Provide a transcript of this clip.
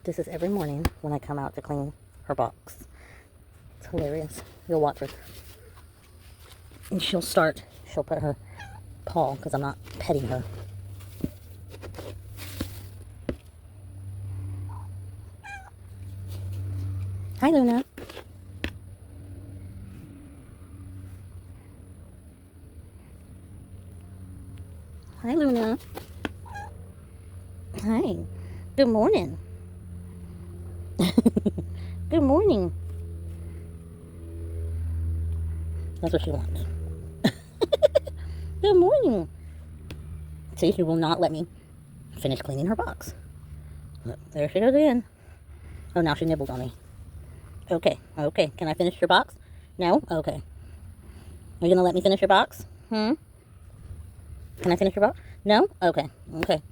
This is every morning when I come out to clean her box. It's hilarious. You'll watch her. And she'll put her paw, because I'm not petting her. Hi, Luna. Hi, Luna. Hi. Good morning. Good morning. That's what she wants. Good morning. See, she will not let me finish cleaning her box. Look, there she goes again. Oh, now she nibbled on me. Okay, okay. Can I finish your box? No? Okay. Are you going to let me finish your box? Can I finish your box? No? Okay, okay.